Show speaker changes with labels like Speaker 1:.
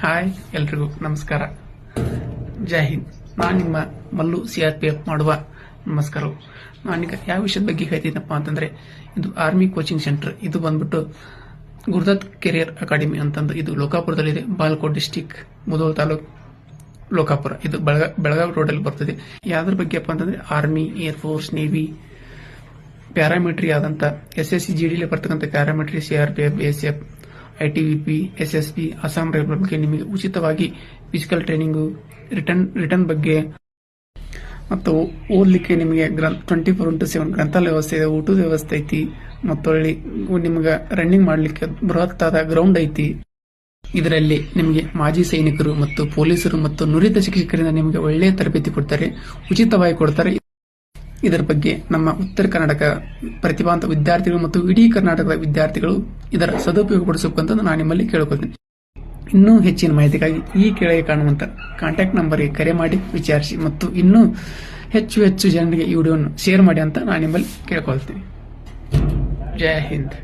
Speaker 1: Hi, ಎಲ್ರಿಗೂ ನಮಸ್ಕಾರ. ಜೈ ಹಿಂದ್. ನಾನು ನಿಮ್ಮ ಮಲ್ಲು CRPF ಮಾಡುವ ನಮಸ್ಕಾರ. ನಾನೀಗ ಯಾವ ವಿಷಯದ ಬಗ್ಗೆ ಹೇಳ್ತೀನಪ್ಪ ಅಂತಂದ್ರೆ, ಇದು ಆರ್ಮಿ ಕೋಚಿಂಗ್ ಸೆಂಟರ್. ಇದು ಬಂದ್ಬಿಟ್ಟು ಗುರುದತ್ ಕೆರಿಯರ್ ಅಕಾಡೆಮಿ ಅಂತಂದು ಇದು ಲೋಕಾಪುರದಲ್ಲಿದೆ. ಬಾಲ್ಕೋಟ್ ಡಿಸ್ಟಿಕ್, ಮುಧೋಳ ತಾಲೂಕ್, ಲೋಕಾಪುರ. ಇದು ಬೆಳಗಾವಿ ರೋಡಲ್ಲಿ ಬರ್ತದೆ. ಯಾವ್ದ್ರ ಬಗ್ಗೆಪ್ಪ ಅಂತಂದ್ರೆ ಆರ್ಮಿ, ಏರ್ಫೋರ್ಸ್, ನೇವಿ, ಪ್ಯಾರಾಮಿಲಿಟರಿ ಆದಂತ SSC GD ಬರ್ತಕ್ಕಂಥ paramilitary, CRPF, BSF, ITBP, SSB, Assam rifle ಬಗ್ಗೆ ನಿಮಗೆ ಉಚಿತವಾಗಿ ಫಿಸಿಕಲ್ ಟ್ರೈನಿಂಗು, ರಿಟರ್ನ್ ಬಗ್ಗೆ ಮತ್ತು ಓದ್ಲಿಕ್ಕೆ ನಿಮಗೆ 24x7 ಗ್ರಂಥಾಲಯ ವ್ಯವಸ್ಥೆ ಇದೆ, ಊಟದ ವ್ಯವಸ್ಥೆ ಐತಿ, ಮತ್ತು ನಿಮ್ಗೆ ರನ್ನಿಂಗ್ ಮಾಡ್ಲಿಕ್ಕೆ ಬೃಹತ್ತಾದ ಗ್ರೌಂಡ್ ಐತಿ. ಇದರಲ್ಲಿ ನಿಮಗೆ ಮಾಜಿ ಸೈನಿಕರು ಮತ್ತು ಪೊಲೀಸರು ಮತ್ತು ನುರಿತ ಶಿಕ್ಷಕರಿಂದ ನಿಮಗೆ ಒಳ್ಳೆಯ ತರಬೇತಿ ಕೊಡ್ತಾರೆ, ಉಚಿತವಾಗಿ ಕೊಡ್ತಾರೆ. ಇದರ ಬಗ್ಗೆ ನಮ್ಮ ಉತ್ತರ ಕರ್ನಾಟಕ ಪ್ರತಿಭಾವಂತ ವಿದ್ಯಾರ್ಥಿಗಳು ಮತ್ತು ಇಡೀ ಕರ್ನಾಟಕದ ವಿದ್ಯಾರ್ಥಿಗಳು ಇದರ ಸದುಪಯೋಗಪಡಿಸಬೇಕಂತ ನಾನು ನಿಮ್ಮಲ್ಲಿ ಕೇಳಿಕೊಳ್ತೀನಿ. ಇನ್ನೂ ಹೆಚ್ಚಿನ ಮಾಹಿತಿಗಾಗಿ ಈ ಕೆಳಗೆ ಕಾಣುವಂತ ಕಾಂಟ್ಯಾಕ್ಟ್ ನಂಬರ್ಗೆ ಕರೆ ಮಾಡಿ ವಿಚಾರಿಸಿ ಮತ್ತು ಇನ್ನೂ ಹೆಚ್ಚು ಜನರಿಗೆ ಈ ವಿಡಿಯೋವನ್ನು ಶೇರ್ ಮಾಡಿ ಅಂತ ನಾನು ನಿಮ್ಮಲ್ಲಿ ಕೇಳ್ಕೊಳ್ತೀನಿ. ಜೈ ಹಿಂದ್.